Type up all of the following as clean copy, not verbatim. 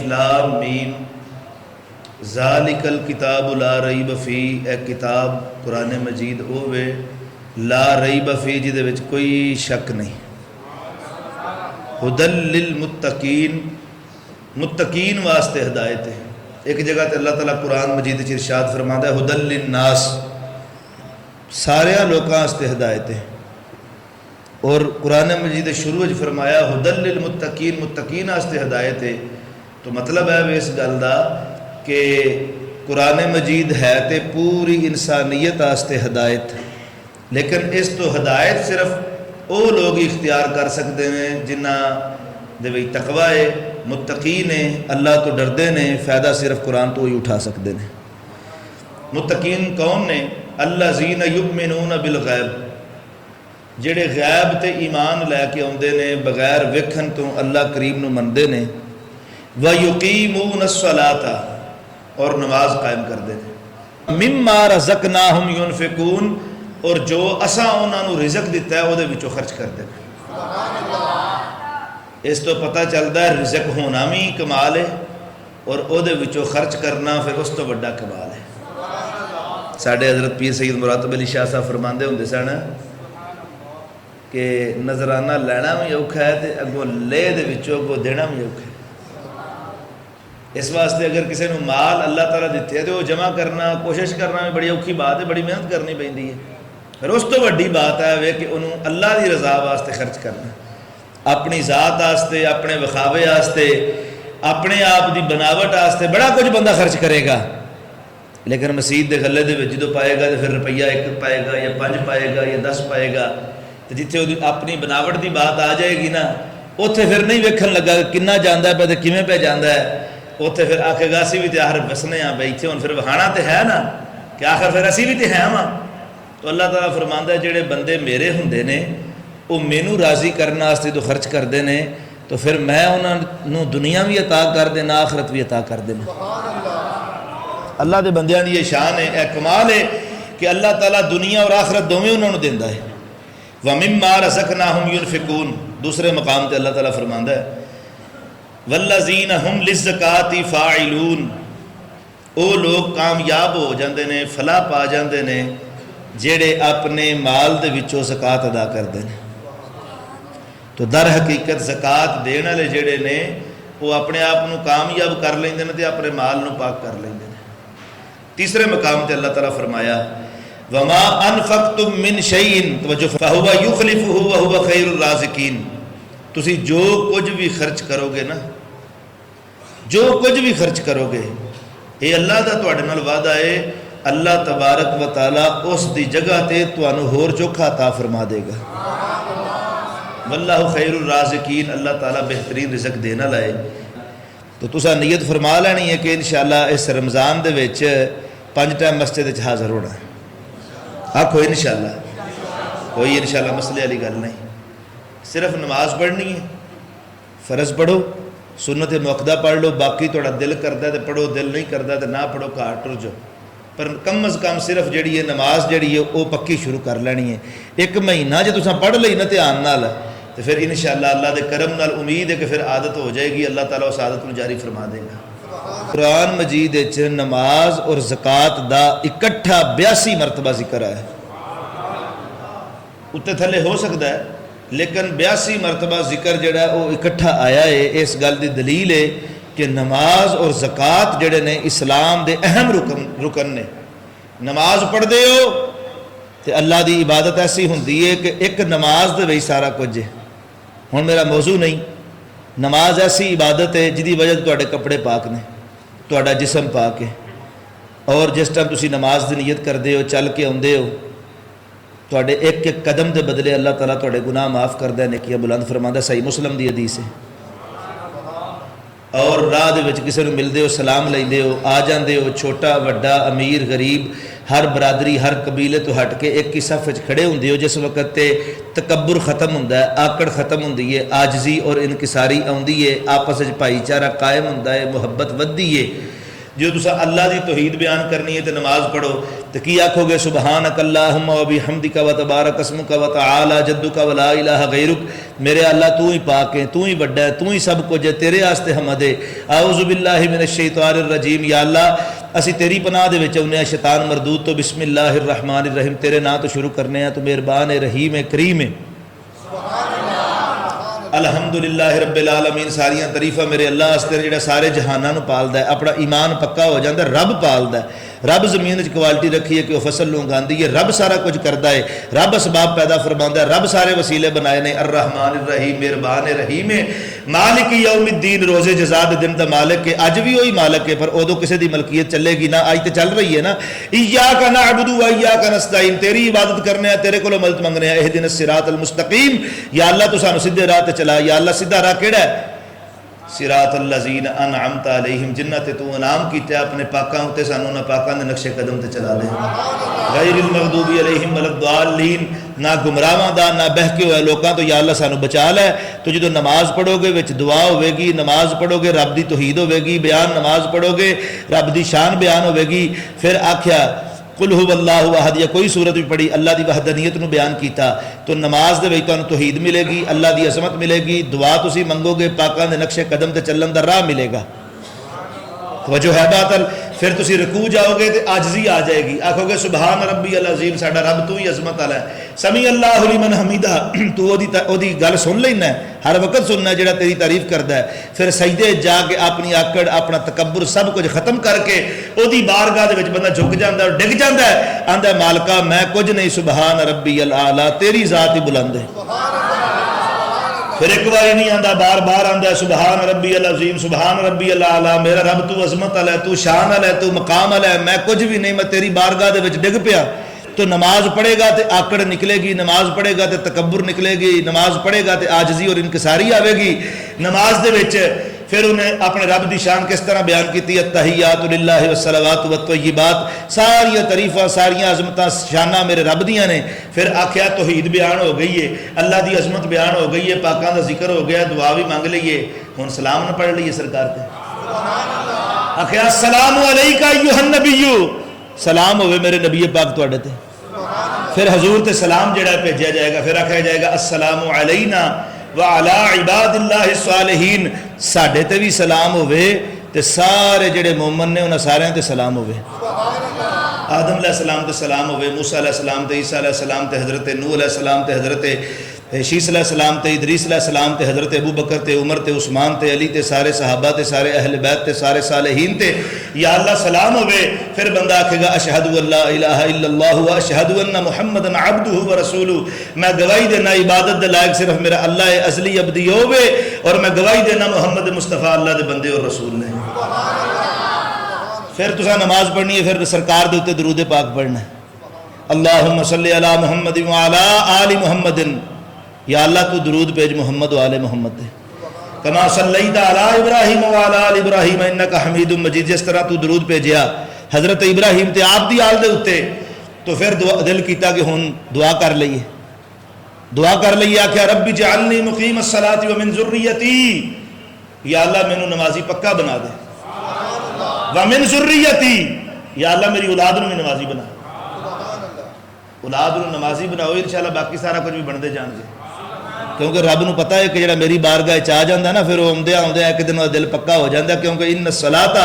لام میم ذالک الکتاب لا ریب فی، اے کتاب قرآن مجید ہوے لا ریب فی جدے وچ کوئی شک نہیں، ہدی للمتقین، متقین واسطے ہدایت ہے۔ ایک جگہ تے اللہ تعالیٰ قرآن مجید وچ ارشاد فرماندا ہے ہدی للناس، سارے لوکاں واسطے ہدایت ہے۔ اور قرآن مجید شروع وچ فرمایا ہدی للمتقین، متقین واسطے ہدایت ہے، تو مطلب ہے اس گل دا کہ قرآن مجید ہے تے پوری انسانیت واسطے ہدایت، لیکن اس تو ہدایت صرف وہ لوگ اختیار کر سکتے ہیں جنہ دے وچ تقوی ہے، متقین ہیں، اللہ تو ڈردے نے، فائدہ صرف قرآن تو ہی اٹھا سکتے ہیں۔ متقین کون نے؟ الذین یؤمنون بالغیب، جڑے غیب تے ایمان لے کے آندے نے، بغیر ویکھن تو اللہ کریم نو مندے نے، وَيُقِيمُونَ الصَّلَاةَ، اور نماز قائم کر دے نے، مِمَّا رَزَقْنَاهُمْ يُنْفِقُونَ، اور جو اساں انہاں نو رزق دیتا ہے وہ دے وچوں خرچ کر دے۔ اس تو پتہ چلتا ہے رزق ہونا بھی کمال ہے اور او دے وچوں خرچ کرنا پھر اس تو بڑا کمال ہے۔ ساڈے حضرت پیر سید مراتب علی شاہ صاحب فرماندے ہوندے سن کہ نظرانہ لینا بھی اوکھا ہے تے اگوں لے دے وچوں اگوں دینا بھی اوکھا ہے۔ اس واسطے اگر کسی نے مال اللہ تعالیٰ دیتے ہے تو وہ جمع کرنا، کوشش کرنا بھی بڑی اوکھی بات ہے، بڑی محنت کرنی پیندی ہے۔ پھر اس تو بڑی بات ہے کہ انہوں اللہ دی رضا واسطے خرچ کرنا، اپنی ذات واسطے، اپنے وخاوے واسطے، اپنے آپ دی بناوٹ واسطے بڑا کچھ بندہ خرچ کرے گا، لیکن مسجد دے گلے دے وچ جدوں پائے گا تو پھر روپیہ 1 پائے گا یا 5 پائے گا یا 10 پائے گا، تو جتھے اپنی بناوٹ دی بات آ جائے گی نا، اوتھے پھر نہیں ویکھن لگا کہ کنا جاندا پہ تے کیویں پہ جاندا ہے، اوتھے پھر آکھے گا اسی بھی تے آخر وسنے ہاں بھائی، اتھے ہن پھر وہانا تے ہے نا کہ آخر پھر اسی بھی تے ہیں ہاں۔ تو اللہ تعالیٰ فرماندا ہے جڑے بندے میرے ہوندے نے وہ مینوں راضی کرنے واسطے تو خرچ کردے نے، تو پھر میں انہاں نوں دنیا بھی عطا کر دینا، آخرت بھی عطا کر دینا۔ اللہ دے بندیاں دی یہ شان ہے، اے کمال ہے کہ اللہ تعالیٰ دنیا اور آخرت دونوں انہوں نے دیندا ہے۔ وَمِمَّا رَزَقْنَاهُمْ يُنْفِقُونَ، دوسرے مقام تے اللہ تعالیٰ فرماندا ہے وَالَّذِينَ هُمْ لِلزَّكَاةِ فَاعِلُونَ، وہ لوگ کامیاب ہو جاندے نے، فلاح پا جاندے نے جڑے اپنے مال دے وچوں زکوٰۃ ادا کردے نے۔ تو در حقیقت زکوٰۃ دین والے جڑے نے وہ اپنے آپ نو کامیاب کر لیندے نے تے اپنے مال نو پاک کر لیندے نے۔ تیسرے مقام تے اللہ تعالیٰ فرمایا وَمَا أَنفَقْتُم مِّن شَيْءٍ فَهُوَ يُخْلِفُهُ وَهُوَ خَيْرُ الرَّازِقِينَ، تسی جو کچھ بھی خرچ کرو گے نا، جو کچھ بھی خرچ کرو گے، یہ اللہ دا تواڈے نال وعدہ ہے، اللہ تبارک و تعالیٰ اس دی جگہ تے تانوں ہور چوکھا عطا فرما دے گا۔ واللہ خیر الرازقین، اللہ تعالیٰ بہترین رزق دینا لائے۔ تو تسا نیت فرما لینی ہے کہ انشاءاللہ اس رمضان دے وچ 5 ٹائم مسجد وچ حاضر ہونا ہے۔ آکھو انشاءاللہ، کوئی انشاءاللہ مسئلے والی گل نہیں، صرف نماز پڑھنی ہے، فرض پڑھو، سنت موقدہ پڑھ لو، باقی تھوڑا دل کردا ہے تو پڑھو، دل نہیں کردا تو نہ پڑھو، گھر ٹر جاؤ، پر کم از کم صرف جڑی ہے نماز جڑی ہے وہ پکی شروع کر لینی ہے۔ 1 مہینہ جے تساں پڑھ لئی نا دھیان نال تو پھر انشاءاللہ اللہ دے کرم نال امید ہے کہ پھر عادت ہو جائے گی، اللہ تعالیٰ اس عادت کو جاری فرما دے گا۔ قرآن مجید وچ نماز اور زکوٰۃ دا اکٹھا 82 مرتبہ ذکر ہے، اتنے تھلے ہو سکتا ہے لیکن 82 مرتبہ ذکر جڑا ہے وہ اکٹھا آیا ہے۔ اس گل دی دلیل ہے کہ نماز اور زکوٰۃ جڑے نے اسلام دے اہم رکن نے۔ نماز پڑھ دے ہو تو اللہ دی عبادت ایسی ہوندی ہے کہ ایک نماز دے وہی سارا کچھ ہے۔ ہن میرا موضوع نہیں، نماز ایسی عبادت ہے جدی وجہ تواڈے کپڑے پاک نے، تواڈا جسم پاک ہے، اور جس ٹائم تسی نماز دی نیت کردے ہو، چل کے آندے ہو، تواڈے ایک ایک قدم دے بدلے اللہ تعالیٰ تواڈے گناہ معاف کردا ہے، نیکیاں بلند فرماندا ہے۔ صحیح مسلم دی حدیث ہے۔ اور راہ دے وچ کسے نوں ملدے ہو، سلام لیندے ہو، آ جاندے ہو، چھوٹا وڈا امیر غریب ہر برادری ہر قبیلے تو ہٹ کے ایک ہی صف وچ کھڑے ہوندے ہو، جس وقت تے تکبر ختم ہوندا ہے، آکڑ ختم ہوندی ہے، عاجزی اور انکساری آوندی ہے، آپس وچ بھائی چارہ قائم ہوندا ہے، محبت ودی ہے۔ جو تسا اللہ دی توحید بیان کرنی ہے تو نماز پڑھو تو کی آکھو گے سبحانک اللہم و بحمدک و تبارک اسمک و تعالی جدک و لا الہ غیرک، میرے اللہ تو ہی پاک ہے، تو ہی بڑا ہے، تو ہی سب کچھ ہے، تیرے واسطے حمد ہے۔ اعوذ باللہ من الشیطان الرجیم، یا اللہ اسی تیری پناہ دے وچ آنے شیطان مردود تو، بسم اللہ الرحمن الرحیم، تیرے نام تو شروع کرنے ہیں، تو مہربان ہے، رحیم ہے، کریم ہے۔ الحمدللہ رب العالمین، ساریاں تعریفاں میرے اللہ واسطے جڑا سارے جہاناں نو پالدا ہے، اپنا ایمان پکا ہو جاندا ہے، رب پالدا ہے، رب زمین وچ کوالٹی رکھی ہے کہ وہ فصل نو اگاندی ہے، رب سارا کچھ کردا ہے، رب اسباب پیدا فرماندا ہے، رب سارے وسیلے بنائے نے، الرحمن الرحیم، مہربان رحیم ہے، مالک یوم الدین، روزے جزا دے دن دا مالک ہے، اج بھی وہی مالک ہے، پر ادو کسی دی ملکیت چلے گی نا، اج تے چل رہی ہے نا، ایاک نعبد و ایاک نستعین، تیری عبادت کرنے ہیں، تیرے کولوں مدد منگنے ہیں، اہدنا الصراط المستقیم، یا اللہ تو سانو سیدھے راہ تے چلا، یا اللہ سیدھا راہ کیڑا ہے؟ صراط الذین انعمت علیہم، جنہاں تے تو انعام کیتے اپنے پاکاں تے، سانو انہاں پاکاں دے نقش قدم تے چلا لے، غیر المغضوب علیہم ولا الضالین، نہ گمراہاں دا نہ بہکے ہوئے لوکاں تو، یا اللہ سانو بچا لے۔ تو جدو نماز پڑھو گے وچ دعا ہوے گی، نماز پڑھو گے رب دی توحید ہوے گی بیان، نماز پڑھو گے رب دی شان بیان ہوے گی، پھر آکھیا قل هو اللہ احد، یا کوئی صورت بھی پڑھی اللہ دی وحدانیت نو بیان کیتا، تو نماز دے وچ تانوں توحید ملے گی، اللہ دی عظمت ملے گی، دعا تسی منگو گے، پاکاں دے نقش قدم تے چلن دا راہ ملے گا، توجہ ہے بات۔ پھر تسی رکوع جاؤ گے تے عاجزی آ جائے گی، آکھو گے سبحان ربی العظیم، ساڈا رب تو ہی عظمت والا ہے، سمیع اللہ لمن حمیدہ، تو او دی گل سن لینا ہے، ہر وقت سننا ہے جڑا تیری تعریف کردا ہے، پھر سجدے جا کے اپنی آکڑ اپنا تکبر سب کچھ ختم کر کے او دی بارگاہ دے وچ بندہ جھک جاندا ہے، ڈگ جاندا ہے، آندا ہے مالکا میں کچھ نہیں، سبحان ربی الاعلی، تیری ذات ہی بلند ہے۔ پھر ایک بار نہیں آندا، بار بار آندا ہے سبحان ربی العظیم، سبحان ربی الاعلی، میرا رب تو عظمت والا ہے، تو شان والا ہے، تو مقام والا ہے، میں کچھ بھی نہیں، میں تیری بارگاہ دے وچ ڈگ پیا۔ تو نماز پڑھے گا تے آکڑ نکلے گی، نماز پڑھے گا تے تکبر نکلے گی، نماز پڑھے گا تے عاجزی اور انکساری آوے گی۔ نماز دے وچ پھر انہیں اپنے رب دی شان کس طرح بیان کیتی، التحیات للہ والصلوات والطیبات، ساری تعریفاں ساری عظمتاں شاناں میرے رب دیاں نے۔ پھر آکھیا توحید بیان ہو گئی ہے، اللہ دی عظمت بیان ہو گئی ہے، پاکاں دا ذکر ہو گیا، دعا بھی مانگ لئیے، ہن سلام نہ پڑھ لئیے سرکار تے، آکھیا السلام علیکہ ایھا النبی، سلام ہوئے میرے نبی پاک تواڈے تے۔ پھر حضور تے سلام جڑا بھیجا جائے گا، پھر آکھیا جائے گا السلام علینا وعلی عباد اللہ الصالحین، ساڈے تے بھی سلام ہوئے تے سارے جڑے مومن نے انہاں سارے تے سلام ہوئے، آدم علیہ السلام تے سلام ہوئے، موسیٰ علیہ السلام تے، عیسیٰ علیہ السلام تے، حضرت نوح علیہ السلام تے، حضرت شیس علیہ السلام تے، ادریس علیہ السلام تے، حضرت ابو بکر تے، عمر تے، عثمان تے، علی تے، سارے صحابہ تے، سارے اہل بیت تے، سارے صالحین تے، یا اللہ سلام ہوئے۔ پھر بندہ آکھے گا اشہد ان لا الہ الا اللہ و اشہد ان محمدن عبدہ و رسولہ، میں گواہی دینا عبادت دے لائق صرف میرا اللہ ازلی عبدی ہوئے، اور میں گواہی دینا محمد مصطفیٰ اللہ دے بندے اور رسول نے۔ پھر تسا نماز پڑھنی ہے، پھر سرکار دے اوتے درود پاک پڑھنا ہے، اللہم صلی علی محمد وعلی آل محمد، یا اللہ تو درود بھیج محمد و آل محمد دے، کما صلیت علی ابراہیم وعلی آل ابراہیم انک حمید مجید، جس طرح تو درود بھیجیا حضرت ابراہیم تے آپ دی آل دے اتے، تو پھر دل کیتا کہ ہن دعا کر لئیے، دعا کر لئیے، آکھیا رب اجعلنی مقیم الصلاۃ ومن ذریتی، یا اللہ مینوں نمازی پکا بنا دے، ومن ذریتی، یا اللہ میری اولاد نوں بھی نمازی بنا، اولاد نوں نمازی بناؤ، انشاءاللہ باقی سارا کچھ بھی بنتے جان گے، کیونکہ رب نو پتہ ہے کہ جڑا میری بارگاہ چاہ جاندا نا، پھر وہ آمدیاں ایک دن دل پکا ہو جاندا، کیونکہ ان الصلاۃ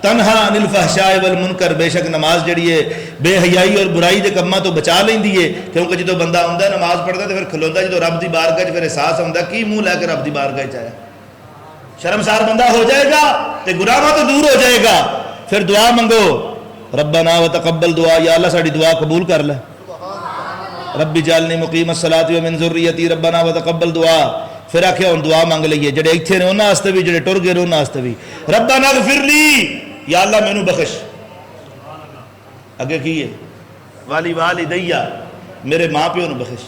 تنہا عن الفحشاء والمنکر، بے شک نماز جڑی ہے بے حیائی اور برائی دے کماں تو بچا لیندی ہے، کیونکہ جدو بندہ آندا ہے نماز پڑھدا ہے تو پھر کھلوندا جدو رب دی بارگاہ پھر احساس ہوندا کی منہ لے کے رب دی بارگاہ آیا، شرمسار بندہ ہو جائے گا تے گناہاں تو دور ہو جائے گا۔ پھر دعا منگو، ربنا وتقبل دعا، یا اللہ ساڈی دعا قبول کر لے، رب اجعلنی مقیم الصلاۃ ومن ذریتی ربنا وتقبل دعا۔ پھر آکھیا ہن دعا منگ لئیے، جڑے ایتھے نے انہاں واسطے بھی، جڑے ٹر گئے نے انہاں واسطے بھی، ربنا اغفر لی، یا اللہ مینوں بخش، اگے کی ہے والی والدیہ، میرے ماں پیو نوں بخش،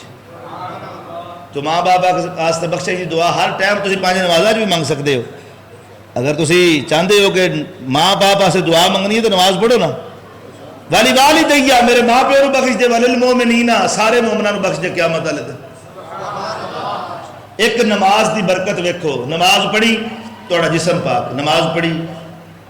تو ماں باپ واسطے بخشش دی دعا ہر ٹائم تسی پانچ نمازاں بھی منگ سکتے ہو، اگر تسی چاہتے ہو کہ ماں باپ واسطے دعا منگنی ہے تو نماز پڑھو نا، والی والدیہ، میرے ماں پیو نوں بخش دے، وللمؤمنین، سارے مومناں نوں بخش دے قیامت والے دن۔ ایک نماز دی برکت ویکھو، نماز پڑھی تھوڑا جسم پاک، نماز پڑھی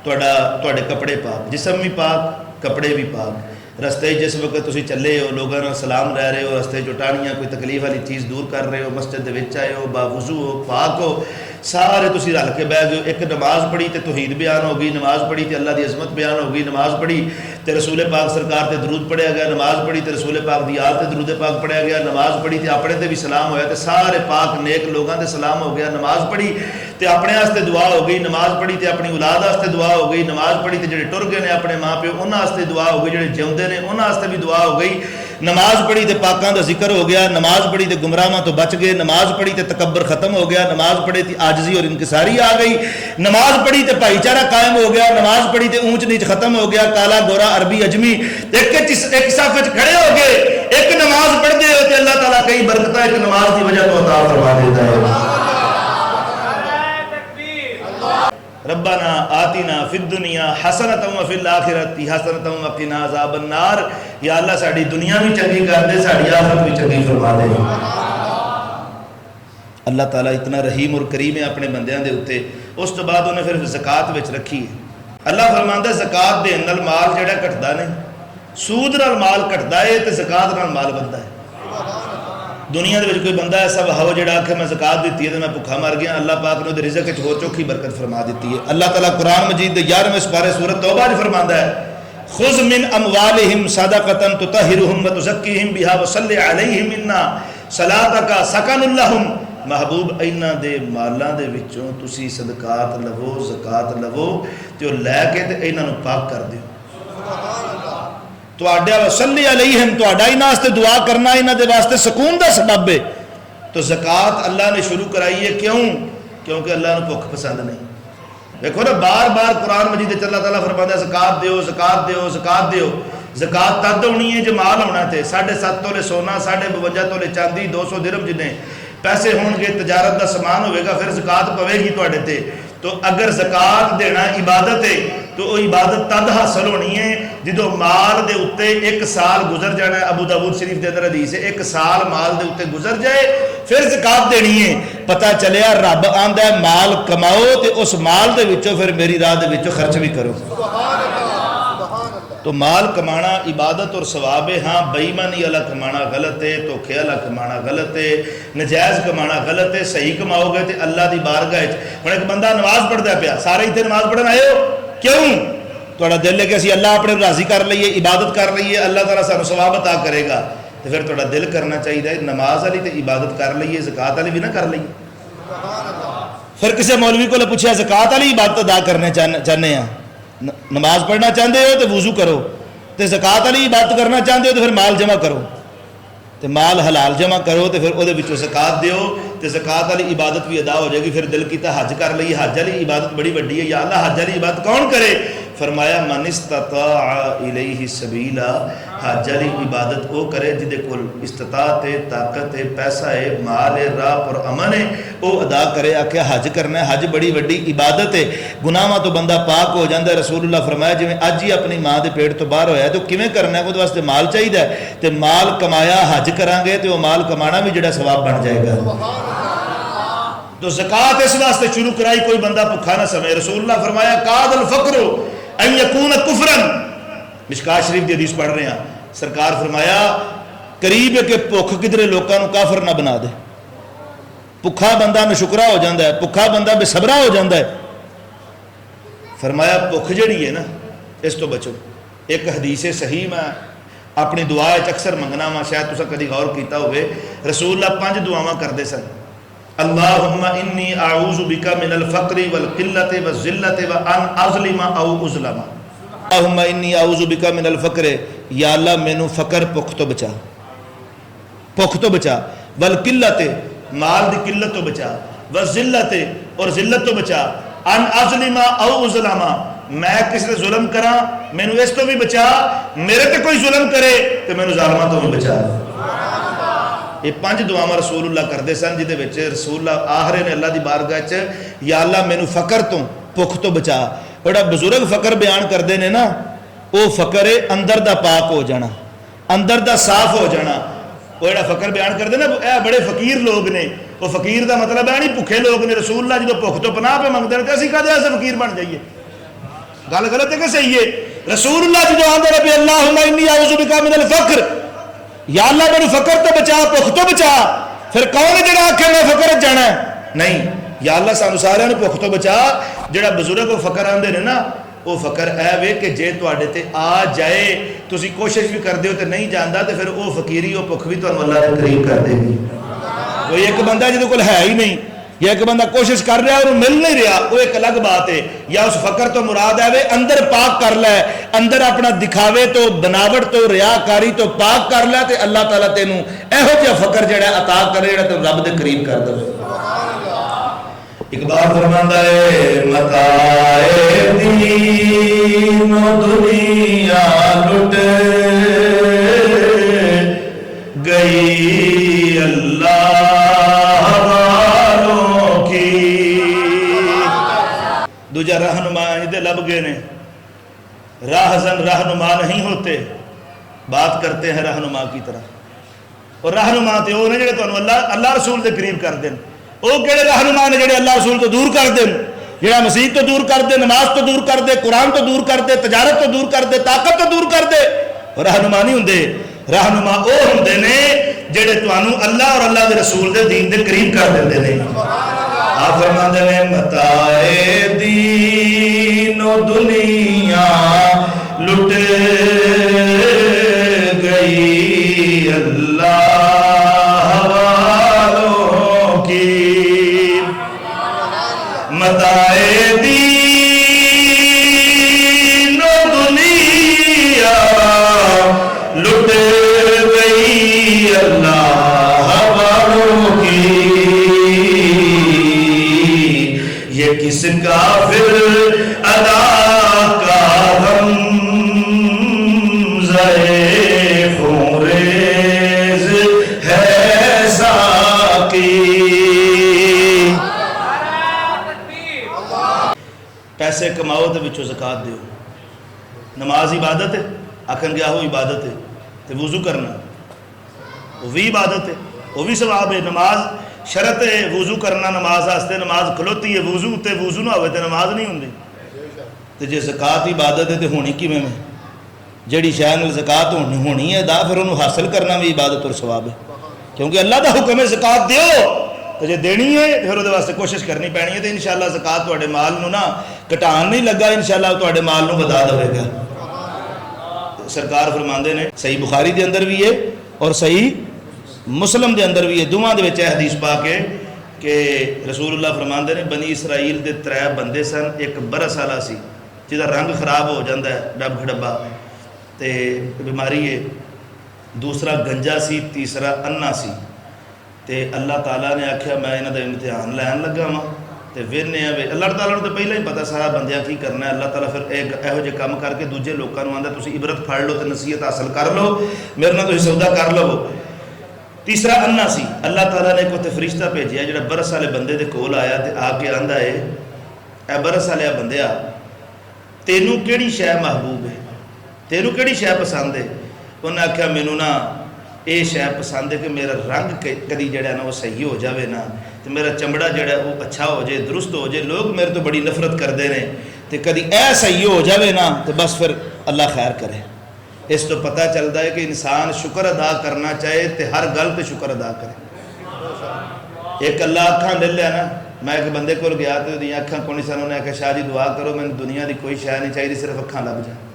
ਤੁਹਾਡੇ ਕੱਪੜੇ ਪਾਕ, ਜਿਸਮ ਵੀ ਪਾਕ, ਕੱਪੜੇ ਵੀ ਪਾਕ। ਰਸਤੇ ਜਿਸ ਵਕਤ ਤੁਸੀਂ ਚੱਲੇ ਹੋ, ਲੋਕਾਂ ਨਾਲ ਸਲਾਮ ਲੈ ਰਹੇ ਹੋ, ਰਸਤੇ 'ਚ ਟਾਹਣੀਆਂ ਕੋਈ ਤਕਲੀਫ ਵਾਲੀ ਚੀਜ਼ ਦੂਰ ਕਰ ਰਹੇ ਹੋ, ਮਸਜਿਦ ਦੇ ਵਿੱਚ ਆਏ ਹੋ, ਬਾਵਜ਼ੂ ਹੋ, ਪਾਕ ਹੋ, ਸਾਰੇ ਤੁਸੀਂ ਰਲ ਕੇ ਬਹਿ ਗਏ ਹੋ। ਇੱਕ ਨਮਾਜ਼ ਪੜ੍ਹੀ ਤੇ ਤੌਹੀਦ ਬਿਆਨ ਹੋ ਗਈ, ਨਮਾਜ਼ ਪੜ੍ਹੀ ਤੇ ਅੱਲਾ ਦੀ ਅਜ਼ਮਤ ਬਿਆਨ ਹੋ ਗਈ, ਨਮਾਜ਼ ਪੜ੍ਹੀ ਤੇ ਰਸੂਲ ਪਾਕ ਸਰਕਾਰ ਤੇ ਦਰੂਦ ਪੜ੍ਹਿਆ ਗਿਆ, ਨਮਾਜ਼ ਪੜ੍ਹੀ ਤੇ ਰਸੂਲ ਪਾਕ ਦੀ ਆਲ ਤੇ ਦਰੂਦ ਪਾਕ ਪੜ੍ਹਿਆ ਗਿਆ, ਨਮਾਜ਼ ਪੜ੍ਹੀ ਤੇ ਆਪਣੇ ਤੇ ਵੀ ਸਲਾਮ ਹੋਇਆ ਤੇ ਸਾਰੇ ਪਾਕ ਨੇਕ ਲੋਕਾਂ ਤੇ ਸਲਾਮ ਹੋ ਗਿਆ, ਨਮਾਜ਼ ਪੜ੍ਹੀ ਤੇ ਆਪਣੇ ਵਾਸਤੇ ਦੁਆ ਹੋ ਗਈ, ਨਮਾਜ਼ ਪੜ੍ਹੀ ਤੇ ਆਪਣੀ ਔਲਾਦ ਵਾਸਤੇ ਦੁਆ ਹੋ ਗਈ, ਨਮਾਜ਼ ਪੜ੍ਹੀ ਤੇ ਜਿਹੜੇ ਟੁਰ ਗਏ ਨੇ ਆਪਣੇ ਮਾਂ ਪਿਓ ਉਹਨਾਂ ਵਾਸਤੇ ਦੁਆ ਹੋ ਗਈ, ਜਿਹੜੇ ਜਿਉਂਦੇ ਨੇ ਉਹਨਾਂ ਵਾਸਤੇ ਵੀ ਦੁਆ ਹੋ ਗਈ। ਨਮਾਜ਼ ਪੜ੍ਹੀ ਤੇ ਪਾਕਾਂ ਦਾ ਜ਼ਿਕਰ ਹੋ ਗਿਆ, نماز پڑھی تو گمراہاں تو بچ گئے، نماز پڑھی تو تکبر ختم ہو گیا، نماز پڑھی تو عاجزی اور انکساری آ گئی، نماز پڑھی تو بھائی چارہ قائم ہو گیا، نماز پڑھی تو اونچ نیچ ختم ہو گیا، کالا گورا عربی اجمی ایک صف وچ کھڑے ہو گئے، ایک نماز پڑھتے ہو تو اللہ تعالیٰ کئی برکتیں ایک نماز کی وجہ تو عطا فرما دیتا ہے۔ ربنا آتنا فی الدنیا حسنۃ وفی الآخرۃ حسنۃ وقنا عذاب النار، یا اللہ ساڑی دنیا بھی چنگی کر دے، ساڑی آخرت بھی چنگی فرما دے۔ اللہ تعالیٰ اتنا رحیم اور کریم ہے اپنے بندیاں دے ہوتے۔ اس تو بعد انہیں پھر زکاة وچ رکھی ہے۔ اللہ فرماندا ہے زکاة دین نال مال جڑا کٹدا نے، سود نال مال کٹدا ہے تے زکاة نال مال بندا ہے۔ دنیا دے وچ کوئی بندہ ایسا ہو جڑا کہ میں زکات دیتی ہے تے میں بھکھا مر گیا، اللہ پاک نے دے رزق وچ ہور چوکھی برکت فرما دیتی ہے۔ اللہ تعالیٰ قرآن مجید دے 11ویں سپارے سورۃ توبہ وچ فرماندا ہے خذ من اموالہم صدقۃ تطہرہم وتزکیہم بہا وصلی علیہم ان صلاتک سکن لہم، محبوب انہاں دے مالاں دے وچوں تسی صدقات لو، زکات لو تے او لے کے تے انہاں نوں پاک کر دیو۔ تواڈا وصلی علیہم، تواڈا انہاں واسطے دعا کرنا انہاں دے واسطے سکون دا سبب ہے۔ تو زکات اللہ نے شروع کرائی ہے، کیوں؟ کیونکہ اللہ نے بھوک پسند نہیں۔ دیکھو نا بار بار قرآن مجید وچ اللہ تعالیٰ فرماتا ہے زکات دیو، زکات دیو، زکات دیو۔ زکات تد ہونی ہے جو مال ہونا تھے، 7.5 تولے سونا، 52 تولے چاندی، 200 درہم جنے پیسے ہون گے، تجارت دا سامان ہوئے گا، پھر زکات پوے گی تواڈے تے۔ تو اگر زکات دینا عبادت ہے تو وہ عبادت تد حاصل ہونی ہے جدو مال دے اتے 1 سال گزر جانا ہے۔ ابو داؤد شریف دے اندر حدیث ہے 1 سال مال دے اتے گزر جائے پھر زکات دینی ہے۔ پتہ چلیا رب آندا ہے مال کماؤ تے اس مال دے وچوں پھر میری راہ دے وچوں خرچ بھی کرو۔ تو مال کمانا عبادت اور ثواب ہے۔ ہاں بے ایمانی والا کمانا غلط ہے، دھوکے والا کمانا غلط ہے، نجائز کمانا غلط ہے۔ صحیح کماؤ گے تے اللہ دی بارگاہ وچ۔ ہن ایک بندہ نماز پڑھدا پیا، سارے ایتھے نماز پڑھن آئے ہو، کیوں؟ تھوڑا دل ہے کہ اسی اللہ اپنے راضی کر لئیے، عبادت کر لئیے، اللہ تعالیٰ سانو ثواب عطا کرے گا۔ تو پھر تھوڑا دل کرنا چاہیے نماز والی تے عبادت کر لئیے، زکات والی بھی نہ کر لئیے۔ پھر کسی مولوی کو پوچھا زکات والی عبادت ادا کرنے چاہنے ہیں، نماز پڑھنا چاہتے ہو تو وضو کرو، تے زکات والی عبادت کرنا چاہتے ہو تو پھر مال جمع کرو، تے مال حلال جمع کرو تے پھر اودے وچوں زکات دیو تے زکات والی عبادت بھی ادا ہو جائے گی۔ پھر دل کیتا حج کر لئی، حج والی عبادت بڑی وڈی ہے، یا اللہ حج والی عبادت کون کرے؟ فرمایا من استطاع الیہ سبیلا، حج والی عبادت وہ کرے جدے کول استطاعت ہے، طاقت ہے، پیسہ ہے، مال ہے، راہ اور امن ہے، وہ ادا کرے۔ آکھیا حج کرنا ہے، حج بڑی وڈی عبادت ہے، گناہاں تو بندہ پاک ہو جاندا ہے۔ رسول اللہ فرمایا جویں اج ہی اپنی ماں دے پیٹ تو باہر ہویا تو کیویں کرنا ہے، وہ واسطے مال چاہیے تے مال کمایا حج کران گے تے وہ مال کمانا بھی جڑا ثواب بن جائے گا۔ تو زکات اس واسطے شروع کرائی کوئی بندہ بھکھا نہ سمے۔ رسول اللہ فرمایا قاد الفقر ان یکون کفرا، مشکاۃ شریف دی حدیث پڑھ رہے ہیں، سرکار فرمایا قریب ہے کہ بھوک کدھر لوکاں نو کافر نہ بنا دے۔ بھکھا بندہ نشکرا ہو جاندا ہے، بھکھا بندہ بے صبرا ہو جاندا ہے۔ فرمایا بھوک جڑی ہے نا اس تو بچو۔ ایک حدیث صحیح میں اپنی دعا اکثر منگنا وا، شاید تساں کدی غور کیتا ہوئے، رسول اللہ 5 دعاواں کردے سن۔ اللہم انی اعوذ بک من الفقر والقلت والذلت وان اظلم او اظلم۔ اللہم انی اعوذ بک من الفقر، یا اللہ مینوں فقر بھوک تو بچا، بھوک تو بچا، والقلت مال دی قلت تو بچا، والذلت اور ذلت تو بچا، ان اظلم او اظلم میں کسی نے ظلم کرا مینوں اس تو بھی بچا، میرے تے کوئی ظلم کرے تو مینوں ظالماں تو بھی بچا۔ یہ 5 دعاواں رسول اللہ کردے سن، جدے وچ رسول اللہ آخرے نے اللہ دی بارگاہ وچ یا اللہ مینوں فقر تو بھوک تو بچا۔ بڑا بزرگ فقر بیان کردے نے نا، وہ فقر ہے اندر دا پاک ہو جانا، اندر دا صاف ہو جانا۔ وہ جڑا فقر بیان کردے نا اے بڑے فقیر لوگ نے، وہ فقیر دا مطلب ہے نہیں بھوکے لوگ نے۔ رسول اللہ جدوں بھوک تو پناہ پہ منگدے نے تے اسی کدے ایسے فقیر بن جائیے؟ گل غلط ہے کہ صحیح ہے؟ رسول اللہ جدو آندے رہے اللہم انی اعوذ بک من الفقر، یا اللہ میرے فقر تو بچا، بھوک تو بچا، پھر کون ہے جڑا آکھے میں فقر جانا ہے؟ نہیں، یا اللہ سانو سارے نے بھوک تو بچا۔ جڑا بزرگ کو فقر آندے نے نا، وہ فقر اے وے کہ جے تواڈے تے آ جائے تسی کوشش بھی کر دیو تے نہیں جاندا تے پھر وہ فقیری وہ بھوک بھی تانوں اللہ کے قریب کر دے گی۔ کوئی ایک بندہ جدے کول ہے ہی نہیں، یا ایک بندہ کوشش کر رہا ہے اور مل نہیں رہا، وہ ایک الگ بات ہے۔ یا اس فقر تو مراد ہے وہ اندر پاک کر لے، اندر اپنا دکھاوے تو بناوٹ تو ریاکاری تو پاک کر لے تے اللہ تعالیٰ تینوں ایہو جہا فقر جڑا عطا کرے جڑا تینوں رب دے قریب کر دے۔ اقبال فرماندا ہے متاع دین و دنیا لٹ گئی اللہ والوں کی۔ دوجہ رہنما دے لب گئے نے، راہزن رہنما نہیں ہوتے، بات کرتے ہیں رہنما کی طرح۔ اور رہنما تے وہ نے جڑے تانوں اللہ رسول دے قریب کر دین۔ وہ کہڑے رہنما نے جڑے اللہ رسول تو دور کر دین، جڑا مسیح تو دور کر دے، نماز تو دور کر دے، قرآن تو دور کر دے، تجارت تو دور کر دے، طاقت تو دور کر دے۔ رہنما نہیں ہوندے، رہنما وہ ہوندے نے جڑے تانوں اللہ اور اللہ دے رسول دے دین دے قریب کر دیندے نے۔ آپ فرماندے نے متاع دین و دنیا لٹ گئی اللہ والوں کی۔ متاع دین و دنیا لٹ گئی اللہ والوں کی۔ یہ کس کافر ادا کا غم زے خوریز ہے ساقی۔ پیسے کماؤ تے وچوں زکات دیو۔ نماز عبادت ہے، آکھن گیا ہو عبادت ہے، تے وضو کرنا وہ بھی عبادت ہے، وہ بھی ثواب ہے۔ نماز شرط ہے وضو کرنا، نماز واسطے نماز کھلوتی ہے، وضو تے وضو نہ ہوئے تے نماز نہیں ہوندی۔ تے جے زکات عبادت ہے تے ہونی کیویں میں؟ جڑی شے نال زکات ہونی ہے دا، پھر انہوں حاصل کرنا بھی عبادت اور ثواب ہے، کیونکہ اللہ دا حکم ہے زکات دیو۔ تو جے دینی ہے پھر وہ واسطے کوشش کرنی پینی ہے، تو انشاءاللہ زکات تواڈے مال نو نا گھٹان نہیں لگا، انشاءاللہ تواڈے مال نو ودا دے گا۔ سرکار فرماندے نے، صحیح بخاری دے اندر بھی ہے اور صحیح مسلم دے اندر بھی ہے، دوواں دے وچ حدیث پاک ہے کہ رسول اللہ فرماندے نے بنی اسرائیل دے 3 بندے سن، ایک برس والا سی جہدا رنگ خراب ہو جاتا ہے ڈب ڈبا تے بیماری ہے، دوسرا گنجا سی، تیسرا انا سی۔ تے اللہ تعالیٰ نے آکھیا میں انہاں دا امتحان لین لگا ہاں تے وینے آ اللہ تعالیٰ نے تو پہلے ہی پتا سارا بندیاں کی کرنا ہے۔ اللہ تعالیٰ پھر ایہو جے کام کر کے دوجے لوکاں نوں آندا تسی عبرت پھڑ لو تے نصیحت حاصل کر لو، میرے نال تسی سودا کر لو۔ تیسرا انا سی، اللہ تعالیٰ نے کوئی فرشتہ بھیجیا جڑا برس والے بندے دے کول آیا تے آ کے آندا ہے اے برس والے بندیا تینوں کیڑی شے محبوب ہے، تینوں کیڑی شے پسند ہے؟ انہاں آکھیا مینوں نا اے شے پسند ہے کہ میرا رنگ کدی جڑا نا وہ صحیح ہو جاوے نا تے میرا چمڑا جڑا وہ اچھا ہو جائے، درست ہو جائے، لوگ میرے تو بڑی نفرت کردے نے تے کدی اے صحیح ہو جاوے نا تے بس پھر اللہ خیر کرے۔ اس تو پتہ چلتا ہے کہ انسان شکر ادا کرنا چاہے تے ہر گل تے شکر ادا کرے۔ ایک اللہ اکھاں لے لیا نا، میں ایک بندے کول گیا تے دی اکھاں کونی سن، انہوں نے کہا شاہ جی دعا کرو میں دنیا دی کوئی شے نہیں چاہیے، صرف اکھاں لب جائے۔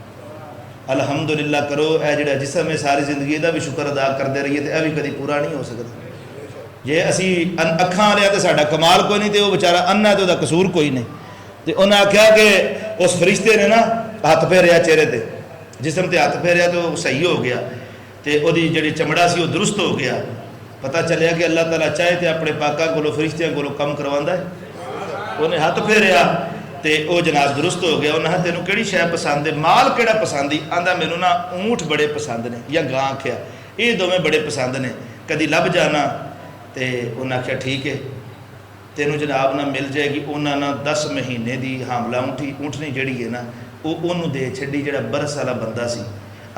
الحمدللہ کرو، اے جڑا جسم ہے ساری زندگی دا بھی شکر ادا کرتے رہیے تے اے بھی کدی پورا نہیں ہو سکتا۔ جے اسی اکھاں والے تے ساڈا کمال کوئی نہیں تے وہ بیچارہ انا تے دا قصور کوئی نہیں۔ تے انہاں آکھیا کہ اس فرشتے نے نا ہاتھ پھیریا چہرے تے، جسم تے ہاتھ پھیریا تو صحیح ہو گیا تے او دی جڑی چمڑا سی وہ درست ہو گیا۔ پتہ چلیا کہ اللہ تعالیٰ چاہے تے اپنے پاکاں کولو فرشتیاں کولو کم کرواندا ہے۔ انہیں ہاتھ پھیریا تے او جناب درست ہو گیا۔ انہاں تینوں کیڑی شے پسند ہے؟ مال کیڑا پسند ہے؟ آندا مینوں نا اونٹ بڑے پسند نے یا گاں آکھیا، یہ دوویں بڑے پسند نے، کدی لب جانا تے انہاں آکھیا ٹھیک ہے تینوں جناب نا مل جائے گی۔ انہاں نا 10 مہینے دی حاملہ اونٹنی جڑی ہے نا وہ انہوں دے چھڈی، جڑا برس والا بندہ سی۔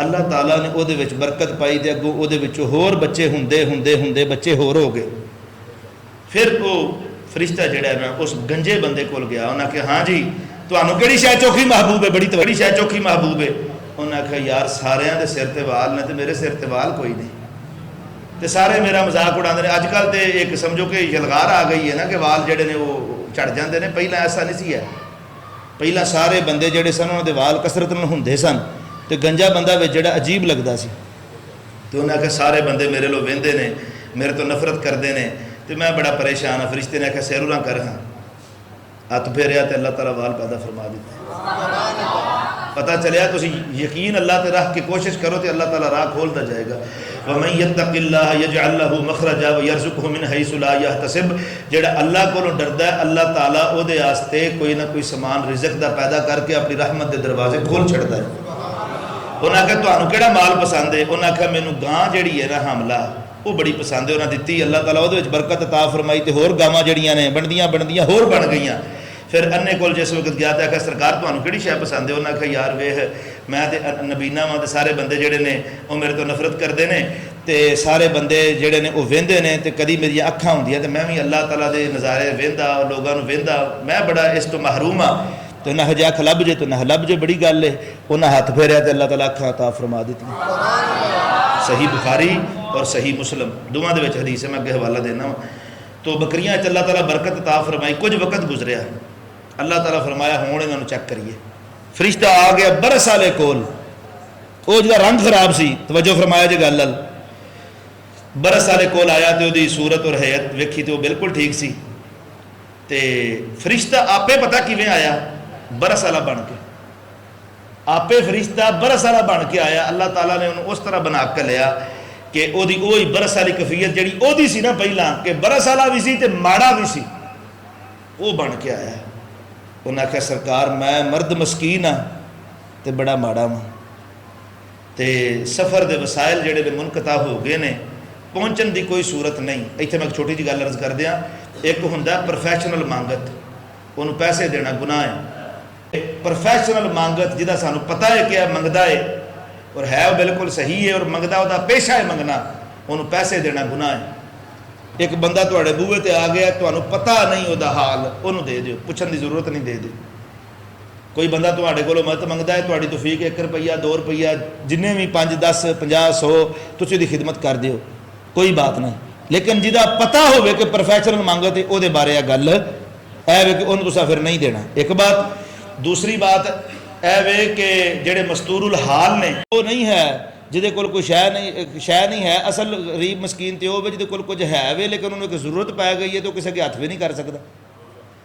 اللہ تعالیٰ نے او دے وچ برکت پائی تے اگوں او دے وچوں ہور بچے ہندے بچے ہور ہو گئے۔ پھر وہ فرشتہ جڑا ہے نا اس گنجے بندے کول گیا، انہاں کہ ہاں جی ਤੁਹਾਨੂੰ ਕਿਹੜੀ ਸ਼ੈ ਚੋਖੀ محبوب ہے بڑی تبڑی شہ چوکھی محبوب ہے انہوں نے کہا یار سارے دے سر تے وال نے تے میرے سر تے وال کوئی نہیں تے سارے میرا مذاق اڑاندے نے اج کل تے ایک سمجھو کہ یلغار آ گئی ہے نا کہ وال جڑے نے وہ چڑھ جاندے نے پہلا ایسا نہیں سی ہے پہلا سارے بندے جڑے سن انہاں دے وال کثرت نال ہوندے سن تے گنجا بندہ وچ جڑا عجیب لگدا سی تے انہاں کہ سارے بندے میرے لو ویندے نے میرے تو نفرت کردے نے تے میں بڑا پریشان ہاں فرشتے نے کہا سیرورا کر ہاں ہاتھ پھیریا تے اللہ تعالیٰ وال پیدا فرما دیتے پتہ چلیا تو یقین اللہ تے رکھ کے کوشش کرو تے اللہ تعالیٰ راہ کھولتا جائے گا وَمَن يَتَّقِ اللَّهَ يَجْعَلْ لَهُ مَخْرَجًا وَيَرْزُقْهُ مِنْ حَيْثُ لَا يَحْتَسِبُ جڑا اللہ کولوں ڈردا ہے اللہ تعالیٰ او دے واسطے کوئی نہ کوئی سامان رزق دا پیدا کر کے اپنی رحمت دے دروازے کھول چھڑدا ہے انہاں کہا تانوں کیڑا مال پسند ہے انہاں کہا مینوں گاں جڑی ہے نا حاملہ وہ بڑی پسند ہے انہاں دتی اللہ تعالیٰ او دے وچ برکت عطا فرمائی تے ہور گاواں جڑیاں نے بندیاں ہور بن گئیاں پھر انے کول جس وقت گیا تے کہ سرکار تانوں کیڑی شے پسند ہے انہاں کہا یار ویکھ میں تے نبینا واں تے سارے بندے جڑے نے او میرے تو نفرت کردے نے تے سارے بندے جڑے نے او ویندے نے تے کدی میری اکھاں ہوندیاں تے میں بھی اللہ تعالیٰ دے نظارے ویندا اور لوگاں نوں ویندا میں بڑا اس تو محروم ہاں تو نہ جا کھلب جے تو نہ لب جے بڑی گل ہے انہاں ہاتھ پھیریا تے اللہ تعالیٰ اکھاں عطا فرما دتی صحیح بخاری اور صحیح مسلم دونوں دے وچ حدیث ہے میں اگے حوالہ دینا تو بکریاں وچ اللہ تعالیٰ برکت عطا فرمائی کچھ وقت گزریا اللہ تعالیٰ فرمایا ہوں انہاں نوں چیک کریے فرشتہ آ گیا برس والے کول وہ جا رنگ خراب سی توجہ فرمایا جی گل برس والے کول آیا تے دی صورت اور حیت ویکھی تے وہ بالکل ٹھیک سی تے فرشتہ آپے پتہ کیویں آیا برس والا بن کے آپے فرشتہ برس والا بن کے آیا اللہ تعالیٰ نے انہوں اس طرح بنا کے لیا کہ او دی اوہی برس والی کفیت جڑی او دی سی نا پہلا کہ برس والا بھی سی تے ماڑا بھی سی وہ بن کے آیا انہوں نے کہا سرکار میں مرد مسکین ہاں تے بڑا ماڑا ہاں تے سفر دے وسائل جڑے نے منقطع ہو گئے نے پہنچن دی کوئی صورت نہیں ایتھے میں ایک چھوٹی جی گل عرض کر دیاں ایک ہوندا پروفیشنل مانگت انہوں پیسے دینا گناہ ہے پروفیشنل مانگت جدا سانو پتہ ہے کہ منگدا ہے اور ہے وہ بالکل صحیح ہے اور منگدا وہ پیشہ ہے منگنا انہوں پیسے دینا گناہ ہے ایک بندہ تواڈے بوئے تے آ گیا تانوں پتہ نہیں وہ حال انہوں دے دیو پوچھن دی ضرورت نہیں دے دیو کوئی بندہ تواڈے کولوں مدد منگدا ہے تواڈی توفیق 1 روپیہ 2 روپیہ جننے بھی 5 10 50 100 تسی دی خدمت کر دیو کوئی بات نہیں لیکن جدا پتہ ہوئے کہ پروفیشنل مانگت ہے او دے بارے گل اے وے کہ انہوں تسا پھر نہیں دینا ایک بات دوسری بات اے وے کہ جڑے مستور الحال نے وہ نہیں ہے جدے کول کوئی شے نہیں ہے اصل غریب مسکین تے ہوے جدے کول کچھ ہے وے لیکن انہوں کو ضرورت پی گئی ہے تو کسی کے ہاتھ بھی نہیں کر سکتا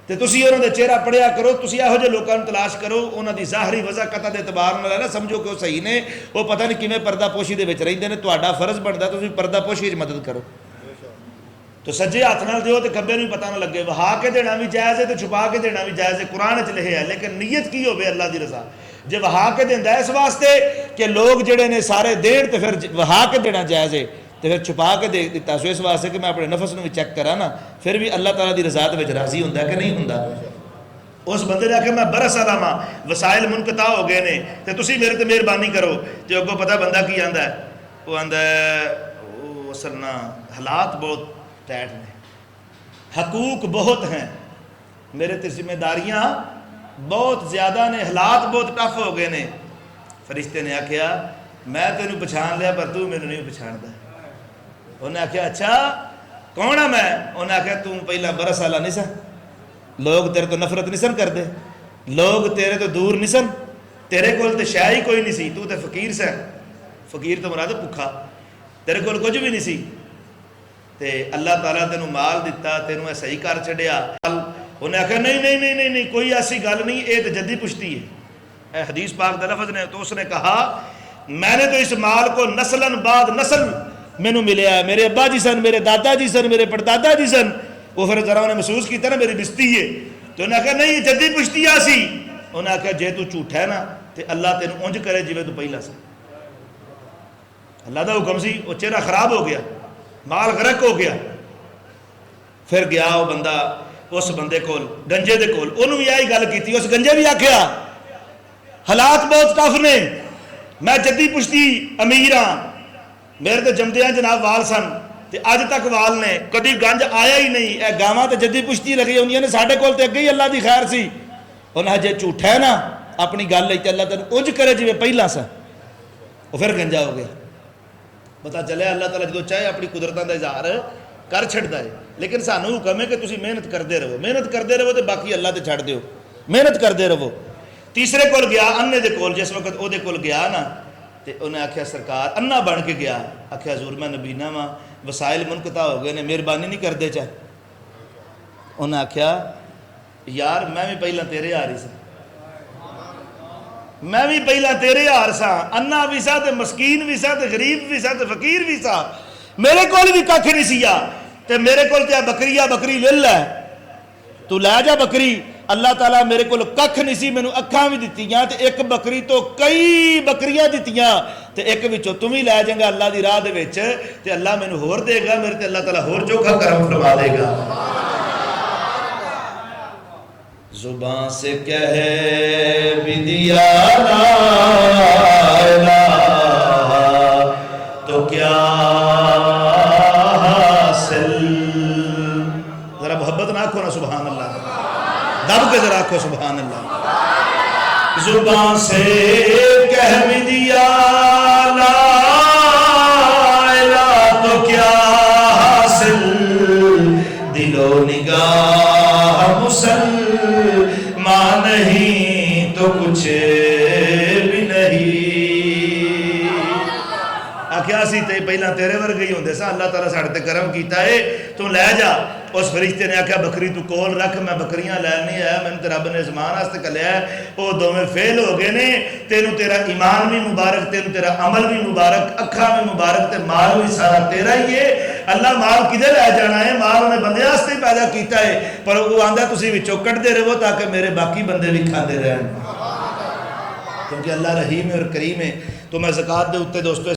تے تسی انہاں دے چہرہ پڑھیا کرو تسی ایہو جے لوکاں نوں تلاش کرو انہاں دی ظاہری وضاحت دے اعتبار نال نہ سمجھو کہ وہ صحیح نے وہ پتہ نہیں کیویں پردہ پوشی دے وچ رہندے نے تہاڈا فرض بندا تسی پردہ پوشی وچ مدد کرو تو سجے ہاتھ نال دیو تے کھبے نوں پتہ نہ لگے وہا کے دینا بھی جائز ہے تے چھپا کے دینا بھی جائز ہے قرآن وچ لکھیا ہے لیکن نیت کی ہوے اللہ دی رضا جے وہا کے دیندا ہے اس واسطے کہ لوگ جڑے نے سارے دین تے پھر وہا کے دینا جائز ہے تے پھر چھپا کے دے دیتا سو اس واسطے کہ میں اپنے نفس نوں بھی چیک کراں نا پھر بھی اللہ تعالیٰ دی رضا وچ راضی ہوندا کہ نہیں ہوندا اس بندے نے آخر میں برس آلاما وسائل منقطع ہو گئے نے تے تسی میرے تے مہربانی کرو تے اگوں پتہ بندہ کی آندا ہے وہ آندا ہے وہ اصل نا حالات بہت ٹائٹ نے حقوق بہت ہیں میرے تے ذمہ داریاں بہت زیادہ نے حالات بہت ٹف ہو گئے نے فرشتے نے آخیا میں تینوں پچھان لیا پر تو مینوں نہیں پچھاندا انہیں آخیا اچھا کون ہاں میں انہیں آخیا تم پہلا برس والا نہیں سا لوگ تیرے تو نفرت نہیں سن کرتے لوگ تیرے تو دور نہیں سن تیرے کول تے شے ہی کوئی نہیں سی تو تے فقیر سا فقیر تو مراد بھکھا تیرے کول کچھ بھی نہیں سی تے اللہ تعالیٰ تینوں مال دیتا تینوں اے صحیح کر چھڈیا انہیں آخیا نہیں کوئی ایسی گل نہیں اے تے جدی پشتی ہے اے حدیث پاک دا لفظ نے تو اس نے کہا میں نے تو اس مال کو نسلاً بعد نسل مینوں ملیا ہے میرے ابا جی سن میرے دادا جی سن میرے پڑدادا جی سن وہ پھر ذرا انہیں محسوس کیتا نا میری بستی ہے تو انہیں کہا نہیں یہ جدی پشتی سی انہیں کہا جے تو جھوٹا ہے نا تو اللہ تینوں اونج کرے جویں تو پہلا سی اللہ دا حکم سی وہ چہرہ خراب ہو گیا مال غرق ہو گیا پھر گیا وہ بندہ اس بندے کول گنجے دے کول انہوں بھی یہی گل کیتی اس گنجے بھی آکھیا حالات بہت ٹف نے میں جدی پشتی امیر ہاں میرے تے جمدیاں جناب وال سن تے اج تک وال نے کدی گنج آیا ہی نہیں اے گاواں تے جدی پشتی لگی ہوندیاں نے ساڈے کول تے اگے ہی اللہ دی خیر سی انہیں جے جھوٹا ہے نا اپنی گل تے اللہ تینوں اونج کرے جویں پہلا سا وہ پھر گنجا ہو گیا. پتا چلیا اللہ تعالیٰ جدو چاہے اپنی قدرتوں کا اظہار کر چھڑتا ہے، لیکن سانو حکم ہے کہ تسی محنت کرتے رہو، محنت کرتے رہو تو باقی اللہ تے چھڑ دیو، محنت کرتے رہو. تیسرے کول گیا انے دے کول، جس وقت او دے کول گیا نا تے انہیں آکھیا سرکار انا بن کے گیا، آکھیا حضور میں نبینا وا، وسائل منقطع ہو گئے نے، مہربانی نہیں کردے چا. انہیں آکھیا یار میں بھی پہلا تیرے آ رہی سا، میں بھی پہلا تیرے آر سا، انا بھی سا تے مسکین بھی سا تے غریب بھی سا تے فقیر بھی سا، میرے کول بھی کھ نہیں سیا تے میرے کول تے بکری لے لے تو لے جا بکری. اللہ تعالیٰ میرے کول کھ نہیں سی، مینوں اکھاں بھی دتیاں تے ایک بکری تو کئی بکریاں دتیاں تے ایک وچوں تم ہی لے جائیں گا اللہ دی راہ دے وچ تے اللہ مینوں ہور دے گا، میرے تے اللہ تعالیٰ ہور چوکھا کرم فرما دے گا. زبان سے کہہ بھی دیا لا الہ تو کیا حاصل. ذرا محبت نہ آکھو نا سبحان اللہ، دب کے ذرا آکھو سبحان اللہ. زبان سے کہہ بھی دیا لا الہ تو کیا حاصل، دل و نگاہ مسلمان نہیں تو کچھ بھی نہیں. آکھیا سی تے پہلا تیرے ورگے ہی ہوندے سا، اللہ تعالیٰ ساڈے تے کرم کیتا ہے، تو لے جا. اس فرشتے نے آکھیا بکری تو کول رکھ، میں بکریاں لین نہیں آیا، میں نے رب نے زمان واسطے کلیا ہے. وہ دوویں فیل ہو گئے نے، تینوں تیرا ایمان بھی مبارک، تینوں تیرا عمل بھی مبارک، اکھاں بھی مبارک تے مال بھی سارا تیرا ہی ہے. اللہ مال کدھر لے جانا ہے؟ مال انہیں بندے واسطے پیدا کیتا ہے، پر وہ آندا تسی وچوں کٹدے رہو تاکہ میرے باقی بندے بھی کھاندے رہن، کیونکہ اللہ رحیم ہے اور کریم ہے. تو میں زکوٰۃ دے اوتے دوستو